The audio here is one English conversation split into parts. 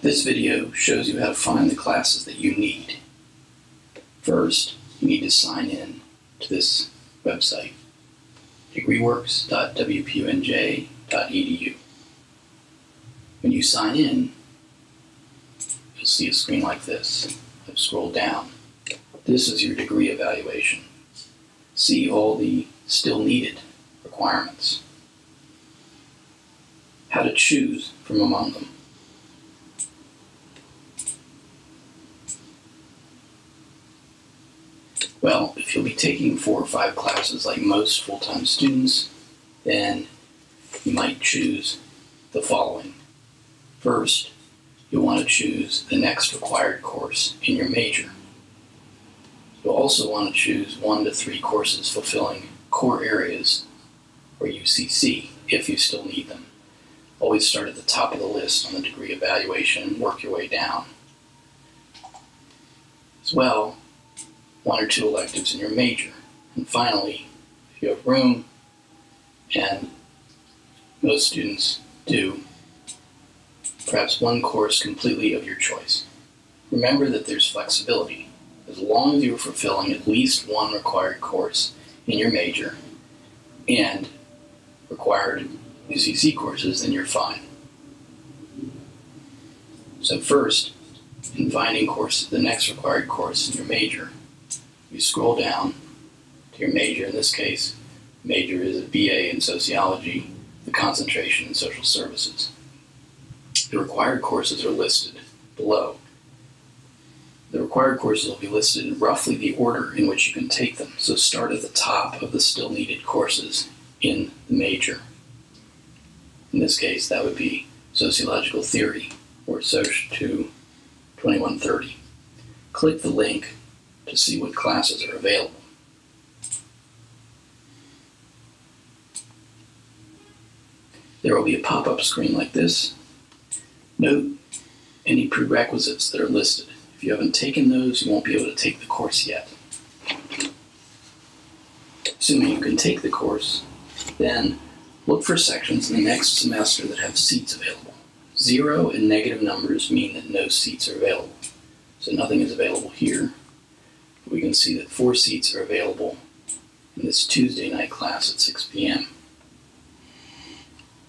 This video shows you how to find the classes that you need. First, you need to sign in to this website, degreeworks.wpunj.edu. When you sign in, you'll see a screen like this. I've scrolled down. This is your degree evaluation. See all the still needed requirements. How to choose from among them. Well, if you'll be taking 4 or 5 classes like most full-time students, then you might choose the following. First, you'll want to choose the next required course in your major. You'll also want to choose 1 to 3 courses fulfilling core areas, or UCC, if you still need them. Always start at the top of the list on the degree evaluation and work your way down. As well, 1 or 2 electives in your major. And finally, if you have room, and most students do, perhaps 1 course completely of your choice. Remember that there's flexibility. As long as you're fulfilling at least 1 required course in your major and required UCC courses, then you're fine. So first, in finding the next required course in your major, you scroll down to your major. In this case, major is a BA in sociology, the concentration in social services. The required courses are listed below. The required courses will be listed in roughly the order in which you can take them. So start at the top of the still needed courses in the major. In this case, that would be sociological theory, or Soc 2 2130. Click the link to see what classes are available. There will be a pop-up screen like this. Note any prerequisites that are listed. If you haven't taken those, you won't be able to take the course yet. Assuming you can take the course, then look for sections in the next semester that have seats available. 0 and negative numbers mean that no seats are available. So nothing is available here. We can see that 4 seats are available in this Tuesday night class at 6 p.m.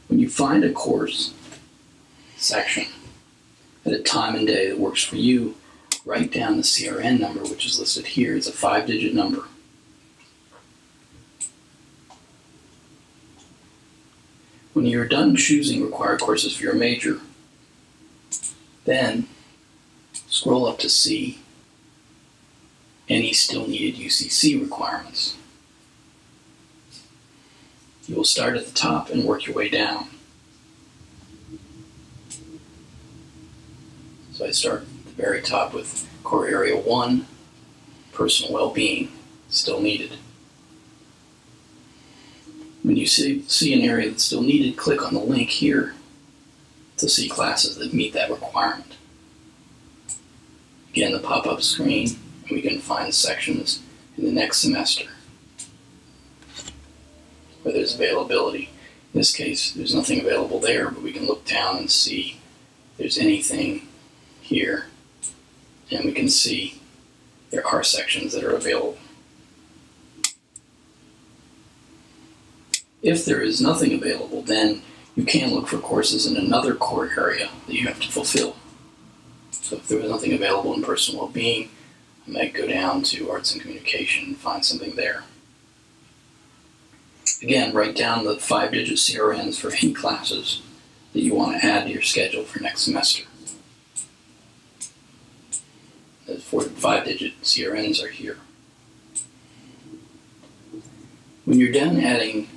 When you find a course section at a time and day that works for you, write down the CRN number, which is listed here. It's a 5-digit number. When you're done choosing required courses for your major, then scroll up to see any still needed UCC requirements. You will start at the top and work your way down. So I start at the very top with core area 1, personal well-being, still needed. When you see an area that's still needed, click on the link here to see classes that meet that requirement. Again, the pop-up screen, and we can find sections in the next semester where there's availability. In this case, there's nothing available there, but we can look down and see if there's anything here, and we can see there are sections that are available. If there is nothing available, then you can look for courses in another core area that you have to fulfill. So if there was nothing available in personal well-being, I might go down to arts and communication and find something there. Again, write down the 5-digit CRNs for any classes that you want to add to your schedule for next semester. The 5-digit CRNs are here. When you're done adding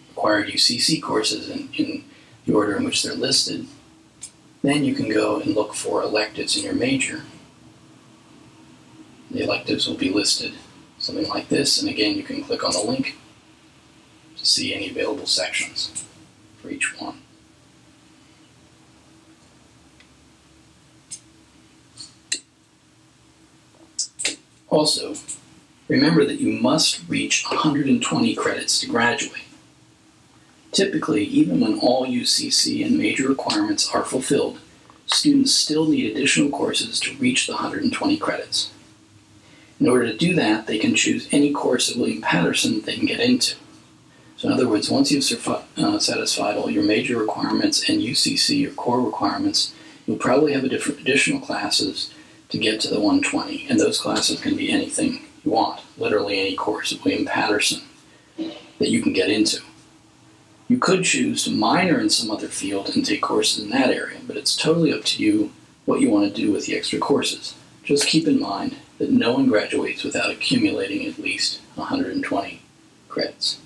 required UCC courses in the order in which they're listed, then you can go and look for electives in your major. The electives will be listed something like this, and again you can click on the link to see any available sections for each one. Also, remember that you must reach 120 credits to graduate. Typically, even when all UCC and major requirements are fulfilled, students still need additional courses to reach the 120 credits. In order to do that, they can choose any course at William Paterson they can get into. So in other words, once you've satisfied all your major requirements and UCC, your core requirements, you'll probably have additional classes to get to the 120, and those classes can be anything you want, literally any course at William Paterson that you can get into. You could choose to minor in some other field and take courses in that area, but it's totally up to you what you want to do with the extra courses. Just keep in mind that no one graduates without accumulating at least 120 credits.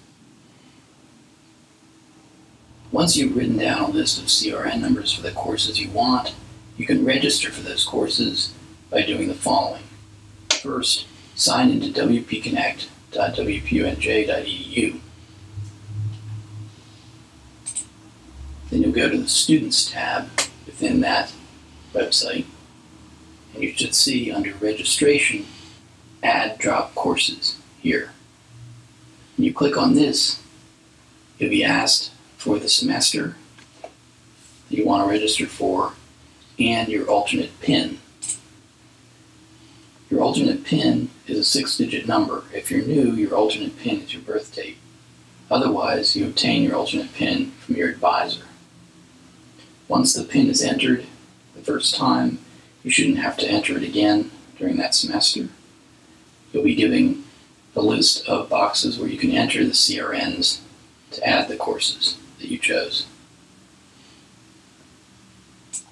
Once you've written down a list of CRN numbers for the courses you want, you can register for those courses by doing the following. First, sign into wpconnect.wpunj.edu. Then you'll go to the Students tab within that website, and you should see under Registration, Add Drop Courses here. When you click on this, you'll be asked for the semester that you want to register for and your alternate PIN. Your alternate PIN is a 6-digit number. If you're new, your alternate PIN is your birth date. Otherwise, you obtain your alternate PIN from your advisor. Once the PIN is entered the first time, you shouldn't have to enter it again during that semester. You'll be given a list of boxes where you can enter the CRNs to add the courses that you chose.